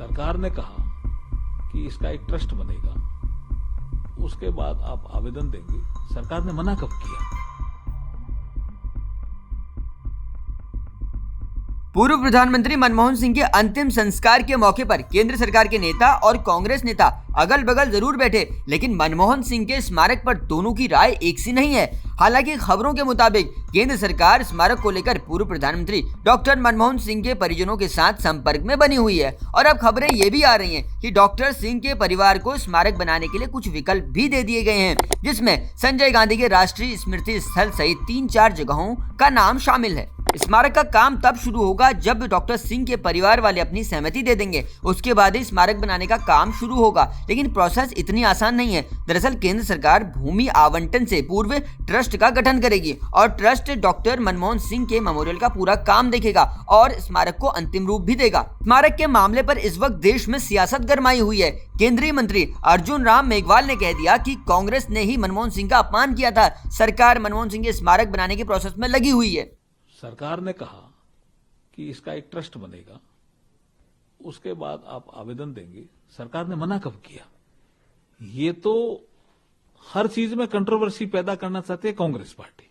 सरकार ने कहा कि इसका एक ट्रस्ट बनेगा, उसके बाद आप आवेदन देंगे। सरकार ने मना कब किया? पूर्व प्रधानमंत्री मनमोहन सिंह के अंतिम संस्कार के मौके पर केंद्र सरकार के नेता और कांग्रेस नेता अगल बगल जरूर बैठे, लेकिन मनमोहन सिंह के स्मारक पर दोनों की राय एक सी नहीं है। हालांकि खबरों के मुताबिक केंद्र सरकार स्मारक को लेकर पूर्व प्रधानमंत्री डॉक्टर मनमोहन सिंह के परिजनों के साथ संपर्क में बनी हुई है और अब खबरें ये भी आ रही हैं कि डॉक्टर सिंह के परिवार को स्मारक बनाने के लिए कुछ विकल्प भी दे दिए गए हैं, जिसमें संजय गांधी के राष्ट्रीय स्मृति स्थल सहित 3-4 जगहों का नाम शामिल है। स्मारक का काम तब शुरू होगा जब डॉक्टर सिंह के परिवार वाले अपनी सहमति दे देंगे, उसके बाद ही स्मारक बनाने का काम शुरू होगा। लेकिन प्रोसेस इतनी आसान नहीं है। दरअसल केंद्र सरकार भूमि आवंटन से पूर्व ट्रस्ट का गठन करेगी और ट्रस्ट डॉक्टर मनमोहन सिंह के मेमोरियल का पूरा काम देखेगा और स्मारक को अंतिम रूप भी देगा। स्मारक के मामले पर इस वक्त देश में सियासत गरमाई हुई है। केंद्रीय मंत्री अर्जुन राम मेघवाल ने कह दिया कि कांग्रेस ने ही मनमोहन सिंह का अपमान किया था। सरकार मनमोहन सिंह के स्मारक बनाने के प्रोसेस में लगी हुई है। सरकार ने कहा कि इसका एक ट्रस्ट बनेगा, उसके बाद आप आवेदन देंगे। सरकार ने मना कब किया? ये तो हर चीज में कंट्रोवर्सी पैदा करना चाहती है कांग्रेस पार्टी।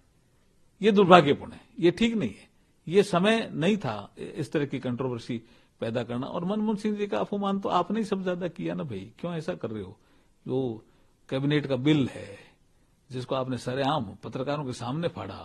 ये दुर्भाग्यपूर्ण है, ये ठीक नहीं है। ये समय नहीं था इस तरह की कंट्रोवर्सी पैदा करना। और मनमोहन सिंह जी का अपमान तो आपने ही सब ज्यादा किया ना भाई, क्यों ऐसा कर रहे हो? जो कैबिनेट का बिल है जिसको आपने सरेआम पत्रकारों के सामने फाड़ा,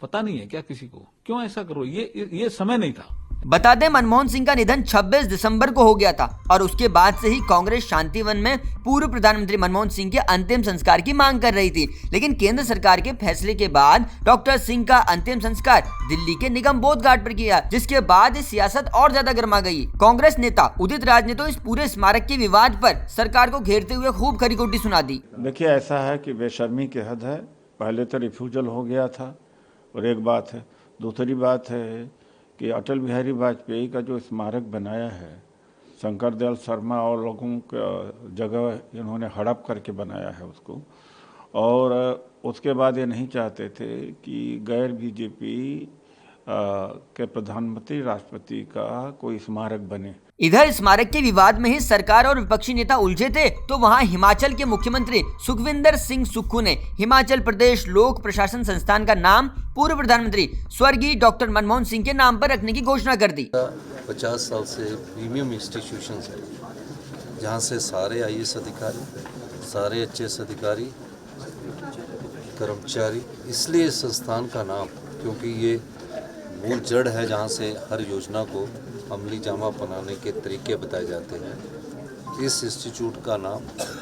पता नहीं है क्या किसी को? क्यों ऐसा करो? ये समय नहीं था। बता दें मनमोहन सिंह का निधन 26 दिसंबर को हो गया था और उसके बाद से ही कांग्रेस शांतिवन में पूर्व प्रधानमंत्री मनमोहन सिंह के अंतिम संस्कार की मांग कर रही थी। लेकिन केंद्र सरकार के फैसले के बाद डॉक्टर सिंह का अंतिम संस्कार दिल्ली के निगम बोध घाट पर किया, जिसके बाद सियासत और ज्यादा गर्मा गई। कांग्रेस नेता उदित राज ने तो इस पूरे स्मारक के विवाद पर सरकार को घेरते हुए खूब खरी-खोटी सुना दी। देखिए, ऐसा है कि बेशर्मी की हद है। पहले तो रिफ्यूजल हो गया था और एक बात है, दूसरी बात है कि अटल बिहारी वाजपेयी का जो स्मारक बनाया है, शंकर दयाल शर्मा और लोगों का जगह इन्होंने हड़प करके बनाया है उसको। और उसके बाद ये नहीं चाहते थे कि गैर बीजेपी के प्रधानमंत्री राष्ट्रपति का कोई स्मारक बने। इधर स्मारक के विवाद में ही सरकार और विपक्षी नेता उलझे थे, तो वहां हिमाचल के मुख्यमंत्री सुखविंदर सिंह सुक्खू ने हिमाचल प्रदेश लोक प्रशासन संस्थान का नाम पूर्व प्रधानमंत्री स्वर्गीय डॉक्टर मनमोहन सिंह के नाम पर रखने की घोषणा कर दी। 50 साल से प्रीमियम इंस्टीट्यूशंस है, जहां से सारे IAS अधिकारी, सारे HS अधिकारी, कर्मचारी, इसलिए इस संस्थान का नाम, क्योंकि ये मूल जड़ है जहाँ से हर योजना को अमली जामा बनाने के तरीके बताए जाते हैं। इस इंस्टीट्यूट का नाम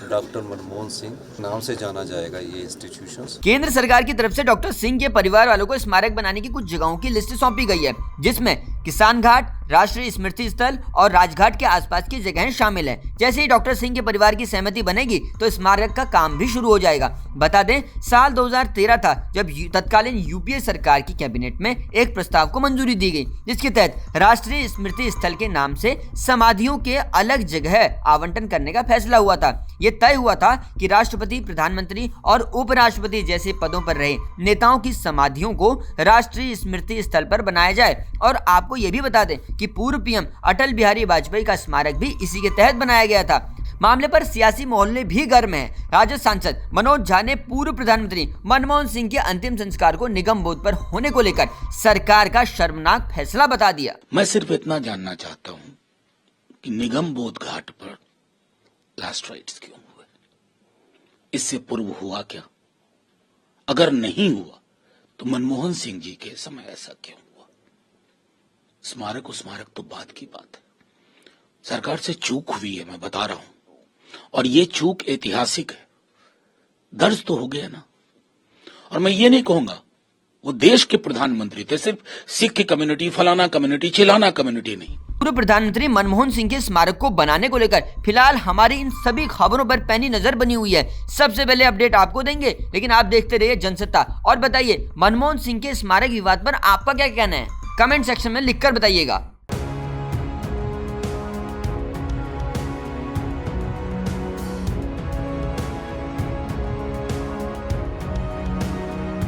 डॉक्टर मनमोहन सिंह नाम से जाना जाएगा। ये इंस्टीट्यूशंस केंद्र सरकार की तरफ से डॉक्टर सिंह के परिवार वालों को स्मारक बनाने की कुछ जगहों की लिस्ट सौंपी गई है, जिसमें किसान घाट, राष्ट्रीय स्मृति स्थल और राजघाट के आसपास की जगहें शामिल हैं। जैसे ही डॉक्टर सिंह के परिवार की सहमति बनेगी तो स्मारक का काम भी शुरू हो जाएगा। बता दें, साल 2013 था जब तत्कालीन UPA सरकार की कैबिनेट में एक प्रस्ताव को मंजूरी दी गई, जिसके तहत राष्ट्रीय स्मृति स्थल के नाम से समाधियों के अलग जगह आवंटन करने का फैसला हुआ था। ये तय हुआ था कि राष्ट्रपति, प्रधानमंत्री और उपराष्ट्रपति जैसे पदों पर रहे नेताओं की समाधियों को राष्ट्रीय स्मृति स्थल पर बनाया जाए। और आपको ये भी बता दें कि पूर्व PM अटल बिहारी वाजपेयी का स्मारक भी इसी के तहत बनाया गया था। मामले पर सियासी माहौल भी गर्म है। राजद सांसद मनोज झा ने पूर्व प्रधानमंत्री मनमोहन सिंह के अंतिम संस्कार को निगम बोध पर होने को लेकर सरकार का शर्मनाक फैसला बता दिया। मैं सिर्फ इतना जानना चाहता हूं कि निगम बोध घाट पर लास्ट राइट्स क्यों हुए? इससे पूर्व हुआ क्या? अगर नहीं हुआ तो मनमोहन सिंह जी के समय ऐसा क्यों हुआ? स्मारक तो बात की बात है। सरकार से चूक हुई है, मैं बता रहा हूं, और ये चूक ऐतिहासिक है। दर्ज तो हो गया ना। और मैं ये नहीं कहूंगा वो देश के प्रधानमंत्री थे, सिर्फ सिख कम्युनिटी, फलाना कम्युनिटी, चिलाना कम्युनिटी नहीं। पूर्व प्रधानमंत्री मनमोहन सिंह के स्मारक को बनाने को लेकर फिलहाल हमारी इन सभी खबरों पर पैनी नजर बनी हुई है। सबसे पहले अपडेट आपको देंगे, लेकिन आप देखते रहिए जनसत्ता। और बताइए, मनमोहन सिंह के स्मारक विवाद पर आपका क्या कहना है? कमेंट सेक्शन में लिखकर बताइएगा।